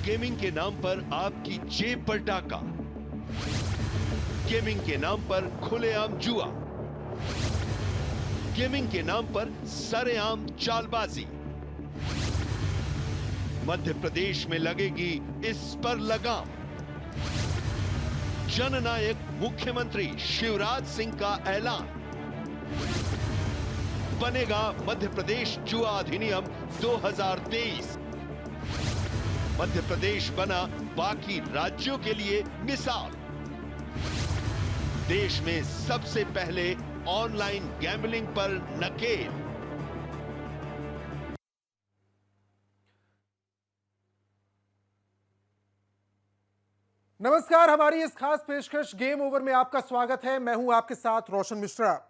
Gaming के नाम पर आपकी जेब पर डाका, गेमिंग के नाम पर खुलेआम जुआ, गेमिंग के नाम पर सरेआम चालबाजी। मध्य प्रदेश में लगेगी इस पर लगाम। जननायक मुख्यमंत्री शिवराज सिंह का ऐलान, बनेगा मध्य प्रदेश जुआ अधिनियम 2023। मध्य प्रदेश बना बाकी राज्यों के लिए मिसाल। देश में सबसे पहले ऑनलाइन गैम्बलिंग पर नकेल। नमस्कार, हमारी इस खास पेशकश गेम ओवर में आपका स्वागत है। मैं हूं आपके साथ रोशन मिश्रा।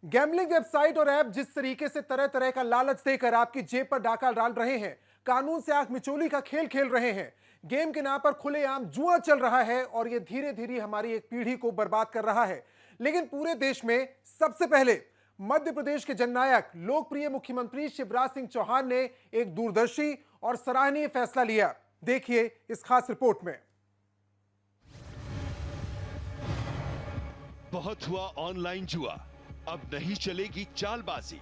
गैम्बलिंग वेबसाइट और ऐप जिस तरीके से तरह तरह का लालच देकर आपकी जेब पर डाका डाल रहे हैं, कानून से आंख मिचोली का खेल खेल रहे हैं, गेम के नाम पर खुलेआम जुआ चल रहा है और यह धीरे धीरे हमारी एक पीढ़ी को बर्बाद कर रहा है। लेकिन पूरे देश में सबसे पहले मध्य प्रदेश के जननायक लोकप्रिय मुख्यमंत्री शिवराज सिंह चौहान ने एक दूरदर्शी और सराहनीय फैसला लिया। देखिए इस खास रिपोर्ट में। बहुत हुआ ऑनलाइन जुआ, अब नहीं चलेगी चालबाजी।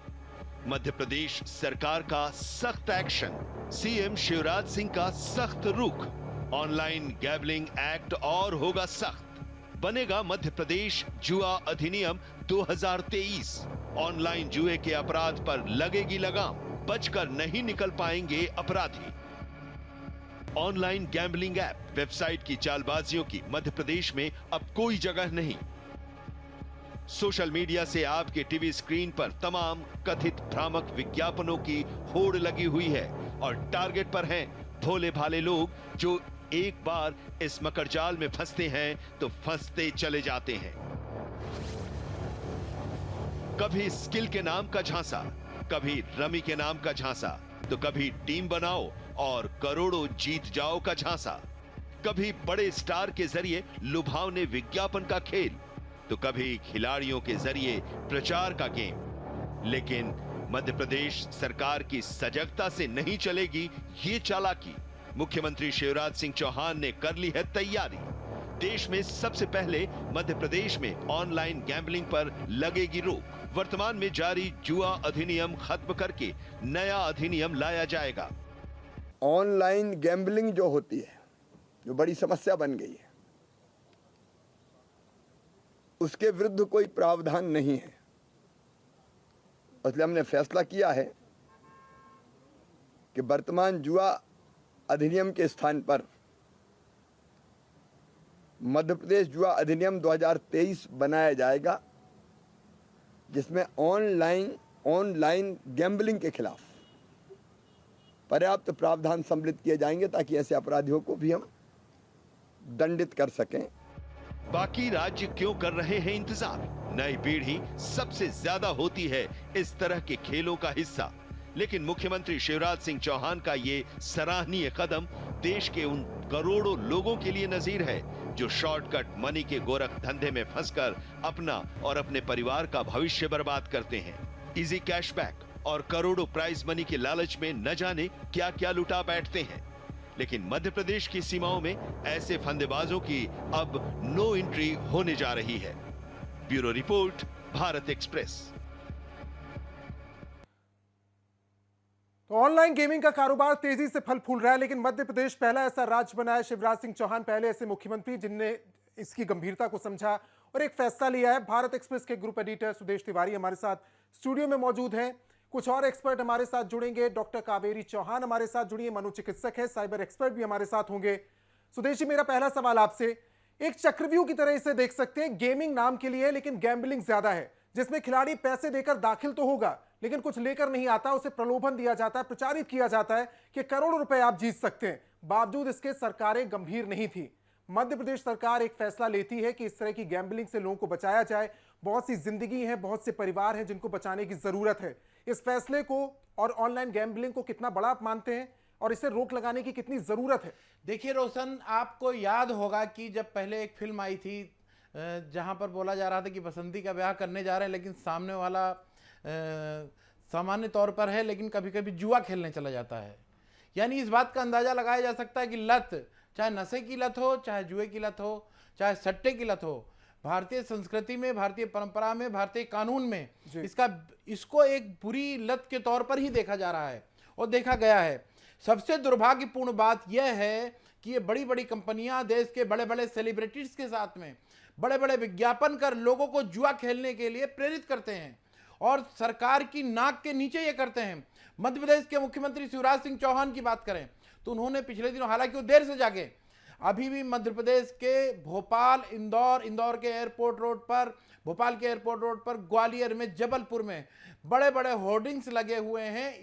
मध्य प्रदेश सरकार का सख्त एक्शन, सीएम शिवराज सिंह का सख्त रुख। ऑनलाइन गैम्बलिंग एक्ट और होगा सख्त, बनेगा मध्य प्रदेश जुआ अधिनियम 2023। ऑनलाइन जुए के अपराध पर लगेगी लगाम, बचकर नहीं निकल पाएंगे अपराधी। ऑनलाइन गैम्बलिंग ऐप, वेबसाइट की चालबाजियों की मध्य प्रदेश में अब कोई जगह नहीं। सोशल मीडिया से आपके टीवी स्क्रीन पर तमाम कथित भ्रामक विज्ञापनों की होड़ लगी हुई है और टारगेट पर हैं भोले भाले लोग जो एक बार इस मकड़जाल में फंसते हैं तो फंसते चले जाते हैं। कभी स्किल के नाम का झांसा, कभी रमी के नाम का झांसा, तो कभी टीम बनाओ और करोड़ों जीत जाओ का झांसा। कभी बड़े स्टार के जरिए लुभावने विज्ञापन का खेल, तो कभी खिलाड़ियों के जरिए प्रचार का गेम। लेकिन मध्य प्रदेश सरकार की सजगता से नहीं चलेगी ये चालाकी। मुख्यमंत्री शिवराज सिंह चौहान ने कर ली है तैयारी। देश में सबसे पहले मध्य प्रदेश में ऑनलाइन गैम्बलिंग पर लगेगी रोक। वर्तमान में जारी जुआ अधिनियम खत्म करके नया अधिनियम लाया जाएगा। ऑनलाइन गैम्बलिंग जो होती है, जो बड़ी समस्या बन गई है, उसके विरुद्ध कोई प्रावधान नहीं है। इसलिए हमने फैसला किया है कि वर्तमान जुआ अधिनियम के स्थान पर मध्य प्रदेश जुआ अधिनियम 2023 बनाया जाएगा, जिसमें ऑनलाइन गैम्बलिंग के खिलाफ पर्याप्त प्रावधान सम्मिलित किए जाएंगे ताकि ऐसे अपराधियों को भी हम दंडित कर सकें। बाकी राज्य क्यों कर रहे हैं इंतजार? नई पीढ़ी सबसे ज्यादा होती है इस तरह के खेलों का हिस्सा। लेकिन मुख्यमंत्री शिवराज सिंह चौहान का ये सराहनीय कदम देश के उन करोड़ों लोगों के लिए नजीर है जो शॉर्टकट मनी के गोरख धंधे में फंसकर अपना और अपने परिवार का भविष्य बर्बाद करते हैं। इजी कैशबैक और करोड़ों प्राइज मनी के लालच में न जाने क्या क्या लुटा बैठते हैं। लेकिन मध्य प्रदेश की सीमाओं में ऐसे फंदेबाजों की अब नो एंट्री होने जा रही है। Bureau report, Bharat express. तो ऑनलाइन गेमिंग का कारोबार तेजी से फल फूल रहा है, लेकिन मध्य प्रदेश पहला ऐसा राज्य बना है, शिवराज सिंह चौहान पहले ऐसे मुख्यमंत्री जिनने इसकी गंभीरता को समझा और एक फैसला लिया है। भारत एक्सप्रेस के ग्रुप एडिटर सुदेश तिवारी हमारे साथ स्टूडियो में मौजूद हैं। कुछ और एक्सपर्ट हमारे साथ जुड़ेंगे। डॉक्टर कावेरी चौहान हमारे साथ जुड़ी है, मनोचिकित्सक है, साइबर एक्सपर्ट भी हमारे साथ होंगे। सुदेश जी, मेरा पहला सवाल आपसे, एक चक्रव्यूह की तरह इसे देख सकते हैं। गेमिंग नाम के लिए, लेकिन गैम्बलिंग ज्यादा है, जिसमें खिलाड़ी पैसे देकर दाखिल तो होगा लेकिन कुछ लेकर नहीं आता, उसे प्रलोभन दिया जाता है, प्रचारित किया जाता है कि करोड़ों रुपए आप जीत सकते हैं। बावजूद इसके सरकारें गंभीर नहीं थी। मध्य प्रदेश सरकार एक फैसला लेती है कि इस तरह की गैम्बलिंग से लोगों को बचाया जाए। बहुत सी जिंदगी है, बहुत से परिवार हैं जिनको बचाने की जरूरत है। इस फैसले को और ऑनलाइन गैम्बलिंग को कितना बड़ा आप मानते हैं और इसे रोक लगाने की कितनी जरूरत है? देखिए रोशन, आपको याद होगा कि जब पहले एक फिल्म आई थी जहां पर बोला जा रहा था कि बसंती का ब्याह करने जा रहे हैं, लेकिन सामने वाला सामान्य तौर पर है लेकिन कभी कभी जुआ खेलने चला जाता है। यानी इस बात का अंदाजा लगाया जा सकता है कि लत, चाहे नशे की लत हो, चाहे जुए की लत हो, चाहे सट्टे की लत हो, भारतीय संस्कृति में, भारतीय परंपरा में, भारतीय कानून में इसको एक बुरी लत के तौर पर ही देखा जा रहा है और देखा गया है। सबसे दुर्भाग्यपूर्ण बात यह है कि ये बड़ी बड़ी कंपनियां देश के बड़े बड़े सेलिब्रिटीज के साथ में बड़े बड़े विज्ञापन कर लोगों को जुआ खेलने के लिए प्रेरित करते हैं और सरकार की नाक के नीचे ये करते हैं। मध्य प्रदेश के मुख्यमंत्री शिवराज सिंह चौहान की बात करें तो उन्होंने पिछले दिनों, हालांकि वो देर से जागे, अभी भी मध्य प्रदेश के भोपाल, इंदौर के एयरपोर्ट रोड पर, भोपाल के एयरपोर्ट रोड पर, ग्वालियर में, जबलपुर में बड़े बड़े होर्डिंग्स लगे हुए हैं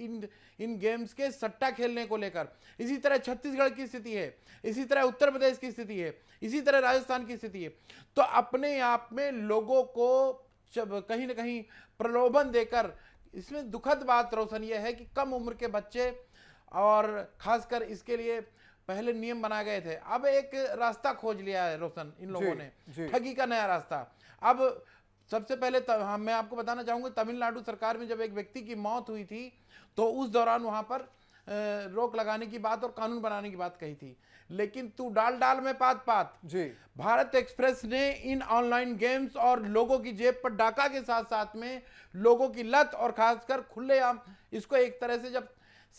इन गेम्स के सट्टा खेलने को लेकर। इसी तरह छत्तीसगढ़ की स्थिति है, इसी तरह उत्तर प्रदेश की स्थिति है, इसी तरह राजस्थान की स्थिति है। तो अपने आप में लोगों को कहीं ना कहीं प्रलोभन देकर, इसमें दुखद बात रोशन यह है कि कम उम्र के बच्चे, और खासकर इसके लिए पहले नियम बनाए गए थे, अब एक रास्ता खोज लिया है रोशन इन लोगों ने, ठगी का नया रास्ता। अब सबसे पहले मैं आपको बताना चाहूंगा, तमिलनाडु सरकार में जब एक व्यक्ति की मौत हुई थी तो उस दौरान वहां पर रोक लगाने की बात और कानून बनाने की बात कही थी, लेकिन तू डाल में पात जी। भारत एक्सप्रेस ने इन ऑनलाइन गेम्स और लोगों की जेब पर डाका के साथ साथ में लोगों की लत और खासकर खुलेआम इसको एक तरह से, जब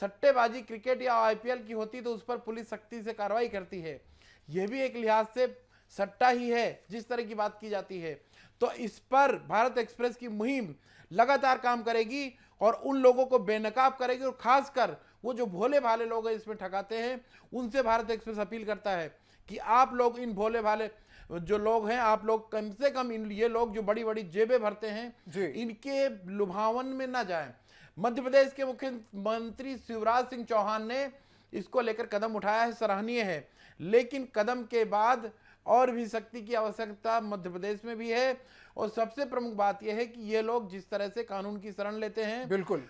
सट्टेबाजी क्रिकेट या आईपीएल की होती तो उस पर पुलिस सख्ती से कार्रवाई करती है, यह भी एक लिहाज से सट्टा ही है जिस तरह की बात की जाती है। तो इस पर भारत एक्सप्रेस की मुहिम लगातार काम करेगी और उन लोगों को बेनकाब करेगी, और खासकर वो जो भोले भाले लोग हैं इसमें ठगाते हैं, उनसे भारत एक्सप्रेस अपील करता है कि आप लोग इन भोले भाले जो लोग हैं, आप लोग कम से कम ये लोग जो बड़ी बड़ी जेबें भरते हैं इनके लुभावन में ना जाएं। मध्य प्रदेश के मुख्यमंत्री शिवराज सिंह चौहान ने इसको लेकर कदम उठाया है, सराहनीय है, लेकिन कदम के बाद और भी सख्ती की आवश्यकता मध्य प्रदेश में भी है। और सबसे प्रमुख बात यह है कि ये लोग जिस तरह से कानून की शरण लेते हैं, बिल्कुल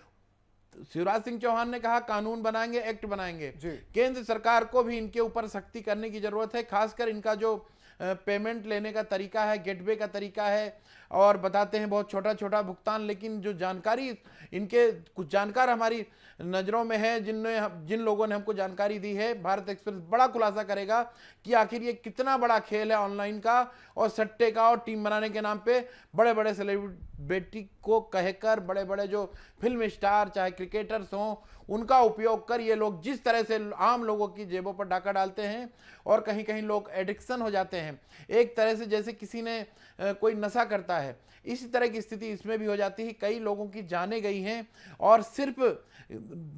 शिवराज सिंह चौहान ने कहा कानून बनाएंगे, एक्ट बनाएंगे, केंद्र सरकार को भी इनके ऊपर सख्ती करने की जरूरत है। खासकर इनका जो पेमेंट लेने का तरीका है, गेटवे का तरीका है, और बताते हैं बहुत छोटा छोटा भुगतान, लेकिन जो जानकारी इनके कुछ जानकार हमारी नज़रों में है, जिन लोगों ने हमको जानकारी दी है, भारत एक्सप्रेस बड़ा खुलासा करेगा कि आखिर ये कितना बड़ा खेल है ऑनलाइन का और सट्टे का, और टीम बनाने के नाम पे बड़े बड़े सेलिब्रिटी को कहकर बड़े बड़े जो फिल्म स्टार चाहे क्रिकेटर्स हों उनका उपयोग कर ये लोग जिस तरह से आम लोगों की जेबों पर डाका डालते हैं और कहीं कहीं लोग एडिक्शन हो जाते हैं, एक तरह से जैसे किसी ने कोई नशा करता है, इसी तरह की स्थिति इसमें भी हो जाती है। कई लोगों की जानें गई हैं और सिर्फ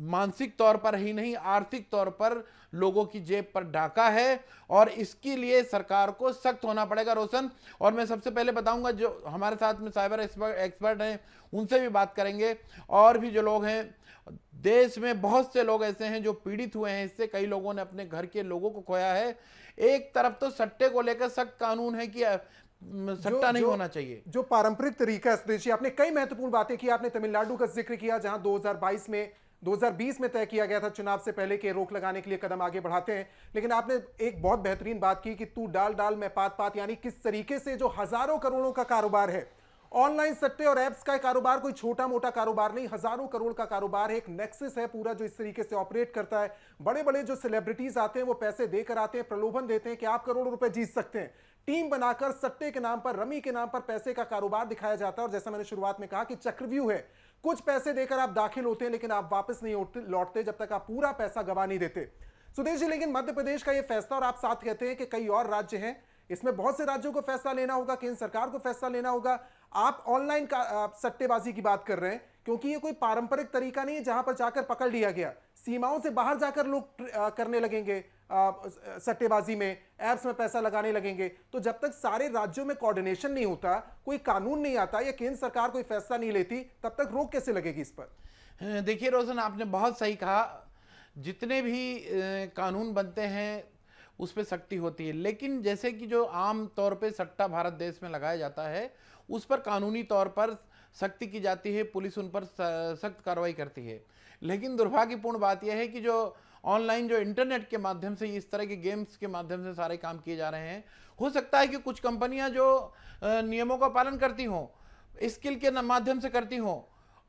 मानसिक तौर पर ही नहीं, आर्थिक तौर पर लोगों की जेब पर डाका है, और इसके लिए सरकार को सख्त होना पड़ेगा रोशन। और मैं सबसे पहले बताऊंगा, जो हमारे साथ में साइबर एक्सपर्ट हैं उनसे भी बात करेंगे, और भी जो लोग हैं देश में बहुत से लोग ऐसे हैं जो पीड़ित हुए हैं इससे, कई लोगों ने अपने घर के लोगों को खोया है। एक तरफ तो सट्टे को लेकर सख्त कानून है कि सट्टा नहीं होना चाहिए, जो पारंपरिक तरीका है सुदेश, आपने कई महत्वपूर्ण बातें की। आपने तमिलनाडु का जिक्र किया जहां 2020 में तय किया गया था चुनाव से पहले के रोक लगाने के लिए कदम आगे बढ़ाते हैं, लेकिन आपने एक बहुत बेहतरीन बात की कि तू डाल में पात, यानी किस तरीके से जो हजारों करोड़ों का कारोबार है, ऑनलाइन सट्टे और एप्स का कारोबार कोई छोटा मोटा कारोबार नहीं, हजारों करोड़ का कारोबार है, एक नेक्सस है पूरा जो इस तरीके से ऑपरेट करता है। बड़े बड़े जो सेलिब्रिटीज आते हैं वो पैसे देकर आते हैं, प्रलोभन देते हैं कि आप करोड़ों रुपए जीत सकते हैं, टीम बनाकर सट्टे के नाम पर, रमी के नाम पर पैसे का कारोबार दिखाया जाता है। और जैसा मैंने शुरुआत में कहा कि चक्रव्यूह है, कुछ पैसे देकर आप दाखिल होते हैं लेकिन आप वापस नहीं लौटते जब तक आप पूरा पैसा गवा नहीं देते। सुदेश जी, लेकिन मध्य प्रदेश का यह फैसला, और आप साथ कहते हैं कि कई और राज्य हैं, इसमें बहुत से राज्यों को फैसला लेना होगा, केंद्र सरकार को फैसला लेना होगा। आप ऑनलाइन का सट्टेबाजी की बात कर रहे हैं क्योंकि ये कोई पारंपरिक तरीका नहीं है जहां पर जाकर पकड़ लिया गया, सीमाओं से बाहर जाकर लोग करने लगेंगे सट्टेबाजी में, एप्स में पैसा लगाने लगेंगे। तो जब तक सारे राज्यों में कोऑर्डिनेशन नहीं होता, कोई कानून नहीं आता या केंद्र सरकार कोई फैसला नहीं लेती, तब तक रोक कैसे लगेगी इस पर? देखिए रोशन, आपने बहुत सही कहा, जितने भी कानून बनते हैं उस पर सख्ती होती है, लेकिन जैसे कि जो आम तौर पे सट्टा भारत देश में लगाया जाता है उस पर कानूनी तौर पर सख्ती की जाती है, पुलिस उन पर सख्त कार्रवाई करती है। लेकिन दुर्भाग्यपूर्ण बात यह है कि जो ऑनलाइन, जो इंटरनेट के माध्यम से इस तरह के गेम्स के माध्यम से सारे काम किए जा रहे हैं, हो सकता है कि कुछ कंपनियां जो नियमों का पालन करती हों, स्किल के माध्यम से करती हों,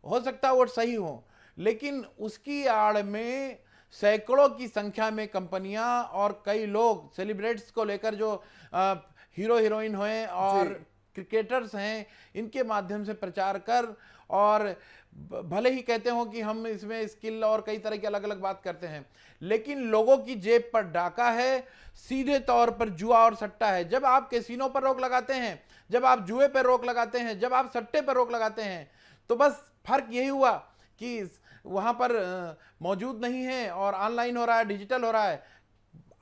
हो सकता है वो सही हो, लेकिन उसकी आड़ में सैकड़ों की संख्या में कंपनियां और कई लोग सेलिब्रिटीज को लेकर जो हीरो हीरोइन हुए और क्रिकेटर्स हैं, इनके माध्यम से प्रचार कर, और भले ही कहते हो कि हम इसमें स्किल और कई तरह की अलग अलग बात करते हैं, लेकिन लोगों की जेब पर डाका है, सीधे तौर पर जुआ और सट्टा है। जब आप कैसीनो पर रोक लगाते हैं, जब आप जुए पर रोक लगाते हैं, जब आप सट्टे पर रोक लगाते हैं, तो बस फर्क यही हुआ कि वहां पर मौजूद नहीं है और ऑनलाइन हो रहा है, डिजिटल हो रहा है।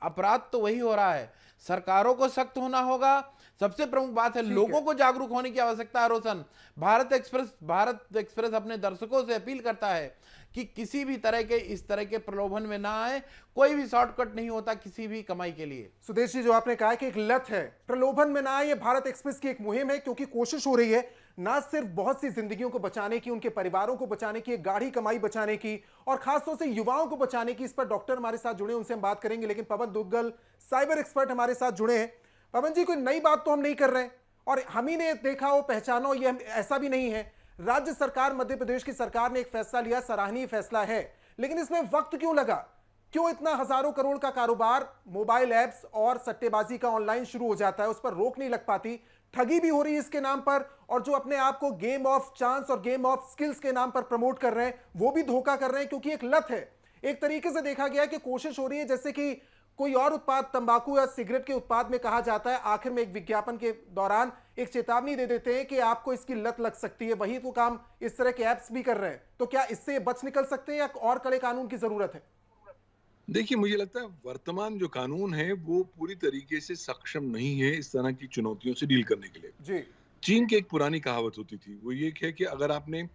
अपराध तो वही हो रहा है। सरकारों को सख्त होना होगा, सबसे प्रमुख बात है लोगों को जागरूक होने की आवश्यकता है। रोशन, भारत एक्सप्रेस अपने दर्शकों से अपील करता है कि किसी भी तरह के इस तरह के प्रलोभन में ना आए। कोई भी शॉर्टकट नहीं होता किसी भी कमाई के लिए। सुदेश जी, जो आपने कहा कि एक लत है, प्रलोभन में ना आए, ये भारत एक्सप्रेस की एक मुहिम है, क्योंकि कोशिश हो रही है ना सिर्फ बहुत सी जिंदगियों को बचाने की, उनके परिवारों को बचाने की, एक गाढ़ी कमाई बचाने की, और खासतौर से युवाओं को बचाने की। इस पर डॉक्टर हमारे साथ जुड़े, उनसे हम बात करेंगे, लेकिन पवन दुग्गल साइबर एक्सपर्ट हमारे साथ जुड़े हैं। पवन जी, कोई नई बात तो हम नहीं कर रहे हैं, और हम ही ने देखा हो पहचाना हो, ये ऐसा भी नहीं है। राज्य सरकार, मध्य प्रदेश की सरकार ने एक फैसला लिया, सराहनीय फैसला है, लेकिन इसमें वक्त क्यों लगा? क्यों इतना हजारों करोड़ का कारोबार मोबाइल ऐप्स और सट्टेबाजी का ऑनलाइन शुरू हो जाता है, उस पर रोक नहीं लग पाती? ठगी भी हो रही है इसके नाम पर, और जो अपने आप को गेम ऑफ चांस और गेम ऑफ स्किल्स के नाम पर प्रमोट कर रहे हैं, वो भी धोखा कर रहे हैं, क्योंकि एक लत है। एक तरीके से देखा गया है कि कोशिश हो रही है जैसे कि कोई और उत्पाद, तंबाकू या सिगरेट के उत्पाद में कहा जाता है, आखिर में एक विज्ञापन के दौरान एक चेतावनी दे देते हैं कि आपको इसकी लत लग सकती है। वही तो काम इस तरह के ऐप्स भी कर रहे हैं। तो क्या इससे बच निकल सकते हैं या और कड़े कानून की जरूरत है? देखिए, मुझे लगता है वर्तमान जो कानून है वो पूरी तरीके से सक्षम नहीं है इस तरह की चुनौतियों से डील करने के लिए। जी। चीन की एक पुरानी कहावत होती थी, वो ये है कि अगर आपने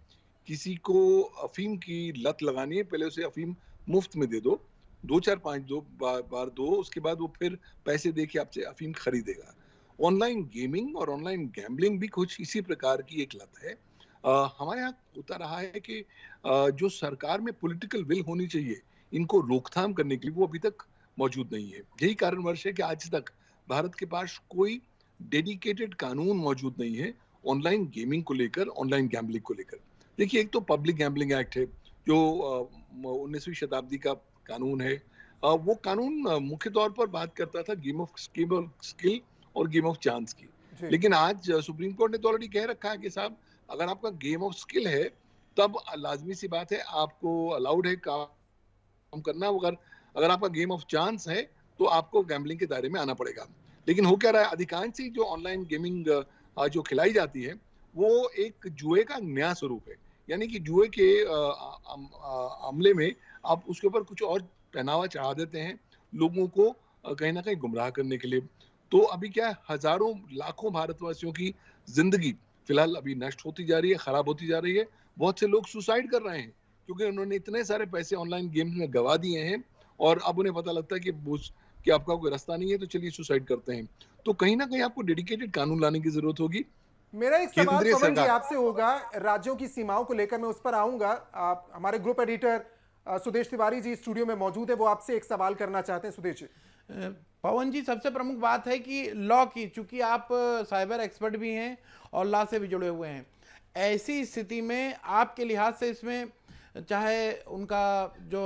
किसी को अफीम की लत लगानी है, पहले उसे अफीम मुफ्त में दे दो, 2-4-5 बार दो, उसके बाद वो फिर पैसे दे के आपसे अफीम खरीदेगा। ऑनलाइन गेमिंग और ऑनलाइन गैम्बलिंग भी कुछ इसी प्रकार की एक लत है। हमारे यहाँ होता रहा है कि जो सरकार में पॉलिटिकल विल होनी चाहिए इनको रोकथाम करने के लिए, वो अभी तक मौजूद नहीं है। यही कारणवश है कि आज तक भारत के पास कोई डेडिकेटेड कानून मौजूद नहीं है ऑनलाइन गेमिंग को लेकर, ऑनलाइन गैम्बलिंग को लेकर। देखिए, एक तो पब्लिक गैम्बलिंग एक्ट है जो 19वीं शताब्दी का कानून है। वो कानून मुख्य तौर पर बात करता था गेम ऑफ स्किल और गेम ऑफ चांस की, लेकिन आज सुप्रीम कोर्ट ने तो ऑलरेडी कह रखा है कि साहब, अगर आपका गेम ऑफ स्किल है तब लाजमी सी बात है आपको अलाउड है काम करना, अगर आपका गेम ऑफ चांस है तो आपको गैम्बलिंग के दायरे में आना पड़ेगा। लेकिन हो क्या रहा है, अधिकांश जो ऑनलाइन गेमिंग जो खिलाई जाती है वो एक जुए का नया स्वरूप है। यानी कि जुए के अमले में आप उसके ऊपर कुछ और पहनावा चढ़ा देते हैं लोगों को कहीं ना कहीं गुमराह करने के लिए। तो अभी क्या है, हजारों लाखों भारतवासियों की जिंदगी फिलहाल अभी नष्ट होती जा रही है, खराब होती जा रही है। बहुत से लोग सुसाइड कर रहे हैं क्योंकि उन्होंने इतने सारे पैसे ऑनलाइन गेम्स में गवा दिए हैं और अब उन्हें पता लगता है कि आपका कोई रास्ता नहीं है तो चलिए सुसाइड करते हैं। तो कहीं ना कहीं आपको डेडिकेटेड कानून लाने की जरूरत होगी। मेरा एक सवाल पवन जी आपसे होगा, राज्यों की सीमाओं को लेकर, मैं उस पर आऊंगा। आप हमारे group editor Sudesh Tiwari ji studio में मौजूद है, वो आपसे एक सवाल करना चाहते हैं। सुदेश जी। पवन जी, सबसे प्रमुख बात है कि लॉ की, चूंकि आप साइबर एक्सपर्ट भी हैं और लॉ से भी जुड़े हुए हैं, ऐसी स्थिति में आपके लिहाज से इसमें चाहे उनका जो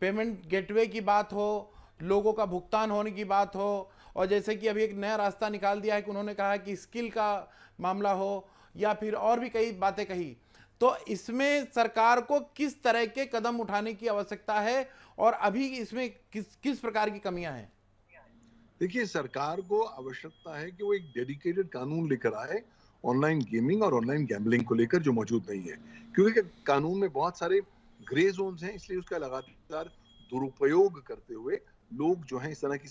पेमेंट गेटवे की बात हो, लोगों का भुगतान होने की बात हो, और जैसे कि अभी एक नया रास्ता निकाल दिया है कि उन्होंने कहा कि स्किल का मामला हो, या फिर और भी कई बातें कही, तो इसमें सरकार को किस तरह के कदम उठाने की आवश्यकता है और अभी इसमें किस प्रकार की कमियां हैं? देखिए, सरकार को आवश्यकता है कि वो एक डेडिकेटेड कानून लेकर आए ऑनलाइन गेमिंग और ऑनलाइन गैम्बलिंग को लेकर, जो मौजूद नहीं है, क्योंकि कानून में बहुत सारे ग्रे जोन्स हैं। इसलिए उसका लगातार दुरुपयोग करते हुए लोग जो हैं इस तरह की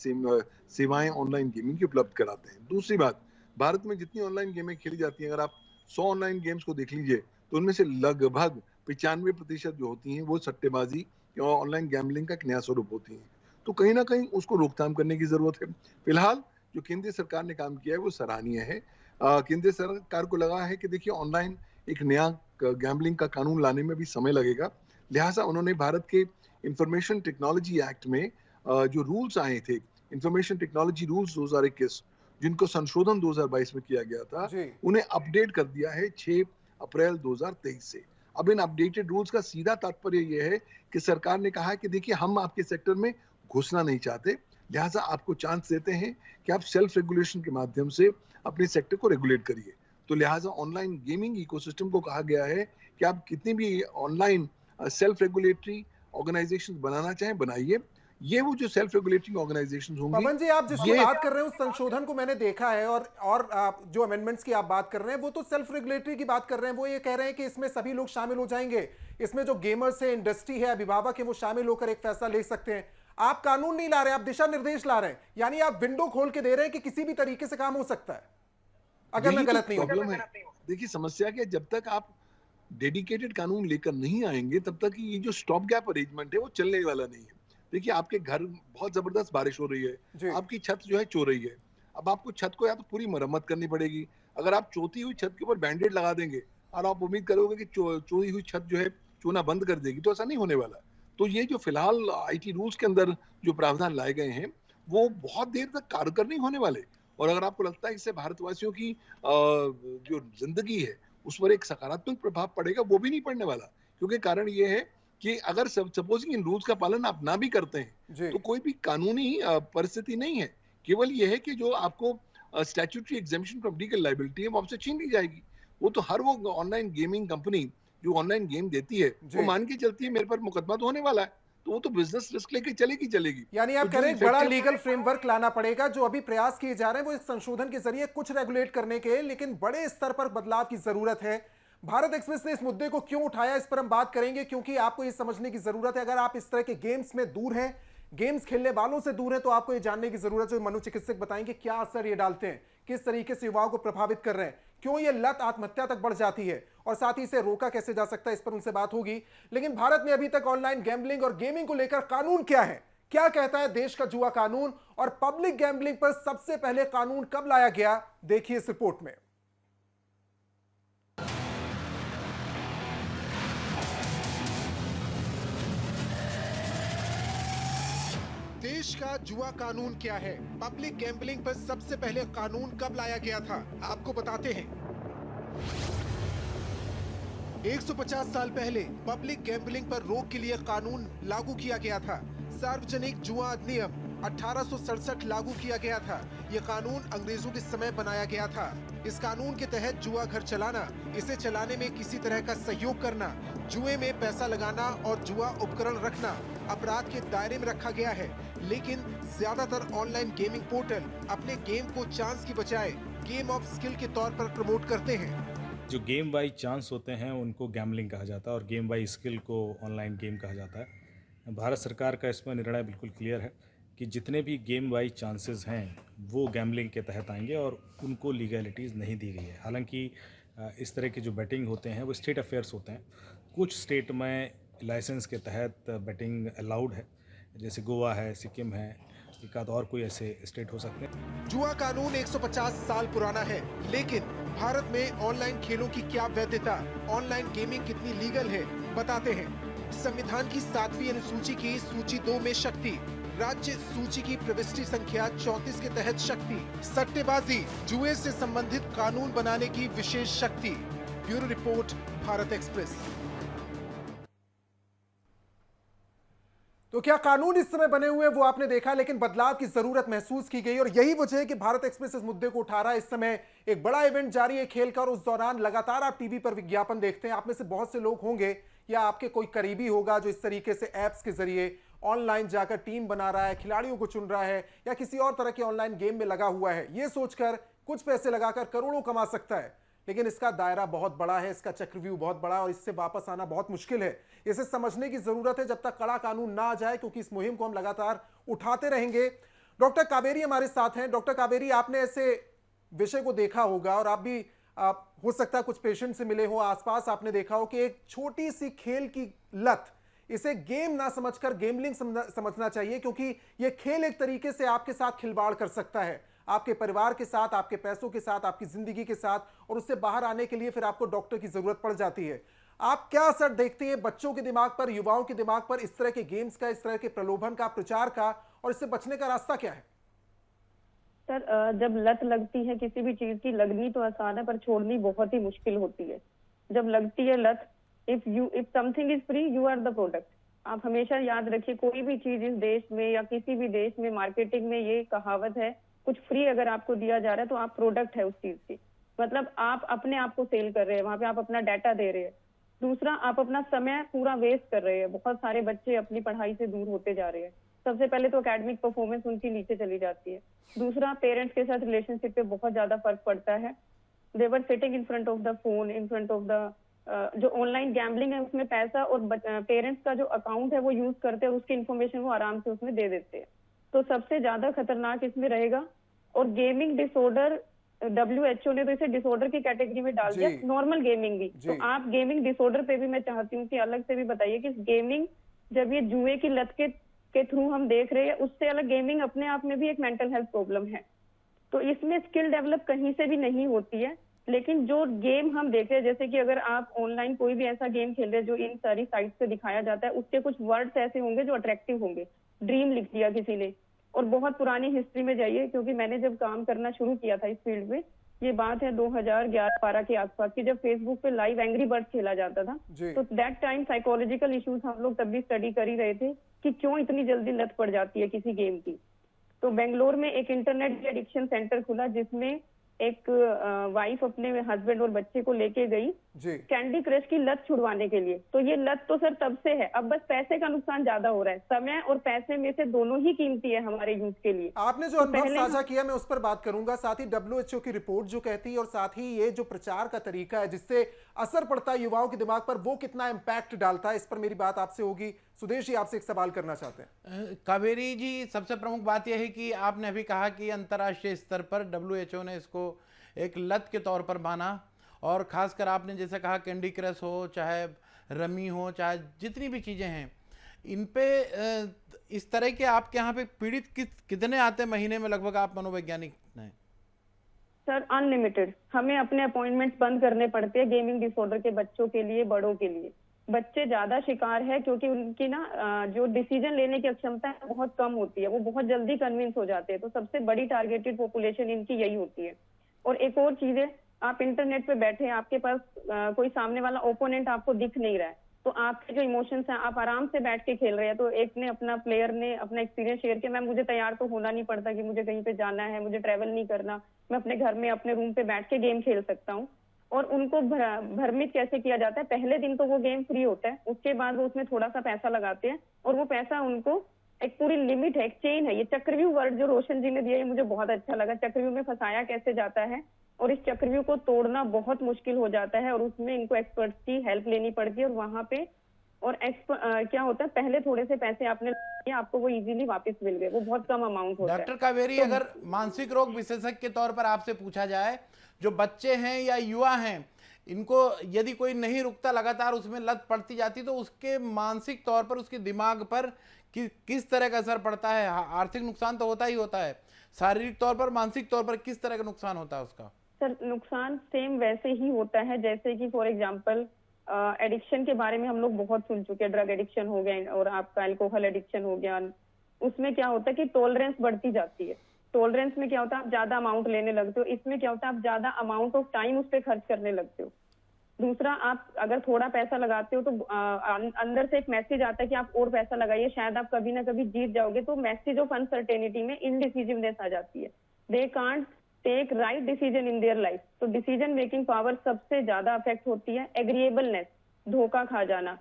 सेवाएं ऑनलाइन गेमिंग की उपलब्ध कराते हैं। दूसरी बात, भारत में जितनी ऑनलाइन गेमें खेली जाती हैं, अगर आप 100 ऑनलाइन गेम्स को देख लीजिए तो उनमें से लगभग 95% जो होती हैं वो सट्टेबाजी या ऑनलाइन गैम्बलिंग का एक नया स्वरूप होती हैं। तो कहीं ना कहीं उसको रोकथाम करने की जरूरत है। फिलहाल जो केंद्रीय सरकार ने काम किया है वो सराहनीय है। केंद्रीय सरकार को लगा है कि देखिए, ऑनलाइन एक नया गैम्बलिंग का कानून लाने में भी समय लगेगा, लिहाजा उन्होंने भारत के इंफॉर्मेशन टेक्नोलॉजी एक्ट में जो रूल्स आए थे, इंफॉर्मेशन टेक्नोलॉजी रूल्स 2021, जिनको संशोधन 2022 में किया गया था, उन्हें अपडेट कर दिया है 6 अप्रैल 2023 से। अब इन अपडेटेड रूल्स का सीधा तात्पर्य यह है कि सरकार ने कहा है कि देखिए हम आपके सेक्टर में घुसना नहीं चाहते, लिहाजा आपको चांस देते हैं कि आप सेल्फ रेगुलेशन के माध्यम से अपने सेक्टर को रेगुलेट करिए। तो लिहाजा ऑनलाइन गेमिंग इकोसिस्टम को कहा गया है कि आप कितनी भी ऑनलाइन सेल्फ रेगुलेटरी ऑर्गेनाइजेशन बनाना चाहें बनाइए। ये वो जो सेल्फ रेगुलेटिंग ऑर्गेनाइजेशन होंगी, पवन जी, आप जिसकी ये बात कर रहे हैं उस संशोधन को मैंने देखा है, और आप जो अमेंडमेंट्स की आप बात कर रहे हैं वो तो सेल्फ रेगुलेटरी की बात कर रहे हैं। वो ये कह रहे हैं कि इसमें सभी लोग शामिल हो जाएंगे, इसमें जो गेमर्स है, इंडस्ट्री है, अभिभावक है, वो शामिल होकर एक फैसला ले सकते हैं। आप कानून नहीं ला रहे, आप दिशा निर्देश ला रहे हैं, यानी आप विंडो खोल के दे रहे हैं कि किसी भी तरीके से काम हो सकता है, अगर मैं गलत नहीं हूं। प्रॉब्लम है। देखिए समस्या क्या है, जब तक आप डेडिकेटेड कानून लेकर नहीं आएंगे तब तक ये जो स्टॉप गैप अरेंजमेंट है वो चलने वाला नहीं है। देखिए आपके घर बहुत जबरदस्त बारिश हो रही जी। है, आपकी छत जो है चो रही है, अब आपको छत को या तो पूरी मरम्मत करनी पड़ेगी। अगर आप चोती हुई छत के ऊपर बैंडेड लगा देंगे और आप उम्मीद करोगे कि चोई हुई छत जो है चोना बंद कर देगी, तो ऐसा नहीं होने वाला। तो ये जो फिलहाल आईटी रूल्स के अंदर जो प्रावधान लाए गए हैं वो बहुत देर तक कारगर नहीं होने वाले। और अगर आपको लगता है इससे भारतवासियों की जो जिंदगी है उस पर एक सकारात्मक प्रभाव पड़ेगा, वो भी नहीं पड़ने वाला। क्योंकि कारण ये है कि अगर सपोजिंग इन रूल्स का पालन आप ना भी करते हैं तो कोई भी कानूनी परिस्थिति नहीं है, केवल ये है कि जो आपको statutory exemption from legal liability है वो आपसे छीन ली जाएगी। वो तो हर वो ऑनलाइन गेमिंग कंपनी जो ऑनलाइन गेम देती है वो मान के चलती है मेरे पर मुकदमा तो होने वाला है, तो वो तो बिजनेस रिस्क लेके चलेगी। यानी आप तो कह रहे हैं जो बड़ा effective- लीगल फ्रेमवर्क लाना पड़ेगा। जो अभी प्रयास किए जा रहे हैं वो इस संशोधन के जरिए कुछ रेगुलेट करने के, लेकिन बड़े स्तर पर बदलाव की जरूरत है। भारत एक्सप्रेस ने इस मुद्दे को क्यों उठाया, इस पर हम बात करेंगे, क्योंकि आपको ये समझने की जरूरत है, अगर आप इस तरह के गेम्स में दूर हैं, गेम्स खेलने वालों से दूर हैं, तो आपको ये जानने की जरूरत है। मनोचिकित्सक बताएंगे क्या असर ये डालते हैं, किस तरीके से युवाओं को प्रभावित कर रहे हैं, क्यों ये लत आत्महत्या तक बढ़ जाती है, और साथ ही इसे रोका कैसे जा सकता है, इस पर उनसे बात होगी। लेकिन भारत में अभी तक ऑनलाइन गैम्बलिंग और गेमिंग को लेकर कानून क्या है, क्या कहता है देश का जुआ कानून, और पब्लिक गैम्बलिंग पर सबसे पहले कानून कब लाया गया, देखिए इस रिपोर्ट में। देश का जुआ कानून क्या है, पब्लिक गैम्बलिंग पर सबसे पहले कानून कब लाया गया था, आपको बताते हैं। 150 साल पहले पब्लिक गैम्बलिंग पर रोक के लिए कानून लागू किया गया था। सार्वजनिक जुआ अधिनियम 1867 लागू किया गया था। यह कानून अंग्रेजों के समय बनाया गया था। इस कानून के तहत जुआ घर चलाना, इसे चलाने में किसी तरह का सहयोग करना, जुए में पैसा लगाना और जुआ उपकरण रखना अपराध के दायरे में रखा गया है। लेकिन ज्यादातर ऑनलाइन गेमिंग पोर्टल अपने गेम को चांस की बजाय गेम ऑफ स्किल के तौर पर प्रमोट करते हैं। जो गेम बाई चांस होते हैं उनको गैम्बलिंग कहा जाता है और गेम बाई स्किल को ऑनलाइन गेम कहा जाता है। भारत सरकार का इसमें निर्णय बिल्कुल क्लियर है कि जितने भी गेम बाई चांसेस हैं वो गैम्बलिंग के तहत आएंगे और उनको लीगैलिटीज़ नहीं दी गई है। हालांकि इस तरह के जो बैटिंग होते हैं वो स्टेट अफेयर्स होते हैं। कुछ स्टेट में लाइसेंस के तहत बैटिंग अलाउड है, जैसे गोवा है, सिक्किम है, एक आध और कोई ऐसे स्टेट हो सकते हैं। जुआ कानून 150 साल पुराना है, लेकिन भारत में ऑनलाइन खेलों की क्या वैधता, ऑनलाइन गेमिंग कितनी लीगल है, बताते हैं। संविधान की 7वीं अनुसूची की सूची 2 में शक्ति, राज्य सूची की प्रविष्टि संख्या 34 के तहत शक्ति, सट्टेबाजी, जुए से संबंधित कानून बनाने की विशेष शक्ति। Bureau report, Bharat express. तो क्या कानून इस समय बने हुए वो आपने देखा, लेकिन बदलाव की जरूरत महसूस की गई, और यही वजह है कि भारत एक्सप्रेस इस मुद्दे को उठा रहा है। इस समय एक बड़ा इवेंट जारी है खेल का, और उस दौरान लगातार आप टीवी पर विज्ञापन देखते हैं। आप में से बहुत से लोग होंगे या आपके कोई करीबी होगा जो इस तरीके से ऐप्स के जरिए ऑनलाइन जाकर टीम बना रहा है, खिलाड़ियों को चुन रहा है, या किसी और तरह के ऑनलाइन गेम में लगा हुआ है, ये सोचकर कुछ पैसे लगाकर करोड़ों कमा सकता है। लेकिन इसका दायरा बहुत बड़ा है, इसका चक्रव्यूह बहुत बड़ा है, और इससे वापस आना बहुत मुश्किल है। इसे समझने की जरूरत है जब तक कड़ा कानून ना आ जाए, क्योंकि इस मुहिम को हम लगातार उठाते रहेंगे। डॉक्टर कावेरी हमारे साथ हैं। डॉक्टर कावेरी, आपने ऐसे विषय को देखा होगा, और आप भी हो सकता है कुछ पेशेंट से मिले हो, आसपास आपने देखा हो कि एक छोटी सी खेल की लत, इसे गेम ना समझकर गेमलिंग समझना चाहिए, क्योंकि यह खेल एक तरीके से आपके साथ खिलवाड़ कर सकता है, आपके परिवार के साथ, आपके पैसों के साथ, आपकी जिंदगी के साथ, और उससे बाहर आने के लिए फिर आपको डॉक्टर की जरूरत पड़ जाती है। आप क्या असर देखते हैं बच्चों के दिमाग पर, युवाओं के दिमाग पर, इस तरह के गेम्स का, इस तरह के प्रलोभन का, प्रचार का, और इससे बचने का रास्ता क्या है? सर, जब लत लगती है किसी भी चीज की, लगनी तो आसान है पर छोड़नी बहुत ही मुश्किल होती है। जब लगती है लत if something is free, you are the product. आप हमेशा याद रखिए, कोई भी चीज इस देश में या किसी भी देश में मार्केटिंग में ये कहावत है, कुछ फ्री अगर आपको दिया जा रहा है तो आप प्रोडक्ट है उस चीज की। मतलब आप अपने आप को सेल कर रहे हैं, वहां पे आप अपना डाटा दे रहे हैं। दूसरा, आप अपना समय पूरा वेस्ट कर रहे हैं। बहुत सारे बच्चे अपनी पढ़ाई से दूर होते जा रहे हैं। सबसे पहले तो एकेडमिक परफॉर्मेंस उनकी नीचे चली जाती है। दूसरा, पेरेंट्स के साथ रिलेशनशिप पे बहुत ज्यादा फर्क पड़ता है। They were sitting in front of the phone, in front of the जो ऑनलाइन गैम्बलिंग है उसमें पैसा और पेरेंट्स का जो अकाउंट है वो यूज करते हैं और उसकी इन्फॉर्मेशन वो आराम से उसमें दे देते हैं। तो सबसे ज्यादा खतरनाक इसमें रहेगा। और गेमिंग डिसऑर्डर, WHO ने तो इसे डिसऑर्डर की कैटेगरी में डाल दिया, नॉर्मल गेमिंग भी। तो आप गेमिंग डिसऑर्डर पे भी मैं चाहती हूँ कि अलग से भी बताइए कि गेमिंग, जब ये जुए की लत के थ्रू हम देख रहे हैं, उससे अलग गेमिंग अपने आप में भी एक मेंटल हेल्थ प्रॉब्लम है। तो इसमें स्किल डेवलप कहीं से भी नहीं होती है। लेकिन जो गेम हम देख रहे हैं, जैसे कि अगर आप ऑनलाइन कोई भी ऐसा गेम खेल रहे हैं जो इन सारी साइट पे दिखाया जाता है, उसके कुछ वर्ड्स ऐसे होंगे जो अट्रैक्टिव होंगे। ड्रीम लिख दिया किसी ने, और बहुत पुरानी हिस्ट्री में जाइए, क्योंकि मैंने जब काम करना शुरू किया था इस फील्ड में, ये बात है 2011-12 के आसपास की, जब फेसबुक पे लाइव एंग्री बर्ड्स खेला जाता था। तो दैट टाइम साइकोलॉजिकल इश्यूज हम लोग तब भी स्टडी कर ही रहे थे कि क्यों इतनी जल्दी लत पड़ जाती है किसी गेम की। तो बेंगलोर में एक इंटरनेट एडिक्शन सेंटर खुला, जिसमें एक वाइफ अपने हस्बैंड और बच्चे को लेके गई कैंडी क्रश की लत छुड़वाने के लिए। तो ये लत तो सर तब से है, अब बस पैसे का नुकसान ज्यादा हो रहा है। समय और पैसे में से दोनों ही कीमती है हमारे यूथ के लिए। आपने जो अनुभव साझा किया मैं उस पर बात करूंगा, साथ ही WHO की रिपोर्ट जो कहती है और साथ ही ये जो प्रचार का तरीका है जिससे असर पड़ता है युवाओं के दिमाग पर, वो कितना इम्पैक्ट डालता है, इस पर मेरी बात आपसे होगी। सुदेश जी, आपसे एक सवाल करना चाहते हैं। कावेरी जी, सबसे प्रमुख बात यह है कि आपने अभी कहा कि अंतर्राष्ट्रीय स्तर पर WHO ने इसको एक लत के तौर पर माना, और खासकर आपने जैसे कहा कैंडी क्रश हो, चाहे रमी हो, चाहे जितनी भी चीज़ें हैं, इन पे इस तरह के आपके यहाँ पे पीड़ित कितने आते हैं महीने में लगभग? आप मनोवैज्ञानिक हैं सर। अनलिमिटेड। हमें अपने अपॉइंटमेंट्स बंद करने पड़ते हैं गेमिंग डिसऑर्डर के बच्चों के लिए, बड़ों के लिए। बच्चे ज्यादा शिकार है क्योंकि उनकी जो डिसीजन लेने की क्षमता है बहुत कम होती है, वो बहुत जल्दी कन्विंस हो जाते हैं। तो सबसे बड़ी टारगेटेड पॉपुलेशन इनकी यही होती है। और एक और चीज है, आप इंटरनेट पे बैठे हैं, आपके पास कोई सामने वाला ओपोनेंट आपको दिख नहीं रहा है, तो आपके जो इमोशंस हैं, आप आराम से बैठ के खेल रहे हैं। तो एक ने अपना प्लेयर ने अपना एक्सपीरियंस शेयर किया, मैम मुझे तैयार तो होना नहीं पड़ता कि मुझे कहीं पे जाना है, मुझे ट्रैवल नहीं करना, मैं अपने घर में अपने रूम पे बैठ के गेम खेल सकता हूँ। और उनको भ्रमित कैसे किया जाता है, पहले दिन तो वो गेम फ्री होता है, उसके बाद वो उसमें थोड़ा सा पैसा लगाते हैं, और वो पैसा उनको एक पूरी लिमिट है, एक चेन है। ये चक्रव्यूह वर्ड जो रोशन जी ने दिया, ये मुझे बहुत अच्छा लगा। चक्रव्यूह में फंसाया कैसे जाता है, और इस चक्रव्यूह को तोड़ना बहुत मुश्किल हो जाता है, और उसमें इनको एक्सपर्ट्स की हेल्प लेनी पड़ती है। और वहां पे और क्या होता है, पहले थोड़े से पैसे आपने लिए, आपको वो इजीली वापस मिल गए, वो बहुत कम अमाउंट होता है। डॉक्टर कावेरी, अगर मानसिक रोग विशेषज्ञ के तौर पर आपसे पूछा जाए, जो बच्चे हैं या युवा हैं, इनको यदि कोई नहीं रुकता, लगातार उसमें लत पड़ती जाती, तो उसके मानसिक तौर पर, उसके दिमाग पर किस तरह का असर पड़ता है? आर्थिक नुकसान तो होता ही होता है, शारीरिक तौर पर, मानसिक तौर पर किस तरह का नुकसान होता है उसका? सर, नुकसान सेम वैसे ही होता है जैसे कि फॉर एग्जांपल एडिक्शन के बारे में हम लोग बहुत सुन चुके हैं। ड्रग एडिक्शन हो गया और आपका अल्कोहल एडिक्शन हो गया। उसमें क्या होता है कि टॉलरेंस बढ़ती जाती है। टॉलरेंस में क्या होता है, आप ज्यादा अमाउंट लेने लगते हो। इसमें क्या होता है, आप ज्यादा अमाउंट ऑफ टाइम उस पर खर्च करने लगते हो। दूसरा, आप अगर थोड़ा पैसा लगाते हो तो अंदर से एक मैसेज आता है कि आप और पैसा लगाइए, शायद आप कभी ना कभी जीत जाओगे। तो मैसेज ऑफ अनसर्टेनिटी में इनडिसिजिवनेस आ जाती है। They can't take right decision in their life. तो डिसीजन मेकिंग पावर सबसे ज्यादा अफेक्ट होती है। एग्रीएबलनेस, धोखा खा जाना,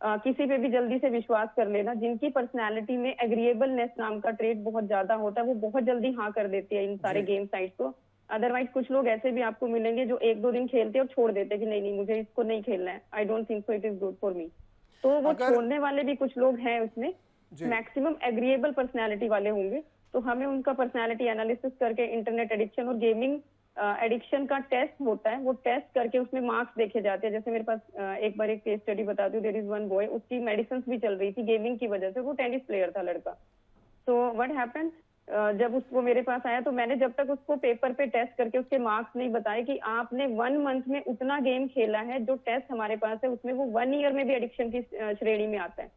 किसी पे भी जल्दी से विश्वास कर लेना। जिनकी पर्सनालिटी में एग्रीएबलनेस नाम का ट्रेट बहुत ज्यादा होता है, वो बहुत जल्दी हाँ कर देती है इन सारे गेम साइट को। अदरवाइज कुछ लोग ऐसे भी आपको मिलेंगे जो 1-2 दिन खेलते हैं और छोड़ देते हैं कि नहीं मुझे इसको नहीं खेलना है, I don't think so it is good for me. तो वो छोड़ने वाले भी कुछ लोग हैं उसमें। मैक्सिमम एग्रीएबल पर्सनैलिटी वाले होंगे। तो हमें उनका पर्सनैलिटी एनालिसिस करके इंटरनेट एडिक्शन और गेमिंग एडिक्शन का टेस्ट होता है, वो टेस्ट करके उसमें मार्क्स देखे जाते हैं। जैसे मेरे पास एक बार एक केस स्टडी बताती हूँ। देयर इज वन बॉय, उसकी मेडिसिन भी चल रही थी गेमिंग की वजह से। वो टेनिस प्लेयर था लड़का। तो व्हाट हैपेंड, जब उसको मेरे पास आया तो मैंने जब तक उसको पेपर पे टेस्ट करके उसके मार्क्स नहीं बताए कि आपने 1 मंथ में उतना गेम खेला है, जो टेस्ट हमारे पास है उसमें वो 1 ईयर में भी एडिक्शन की श्रेणी में आता है।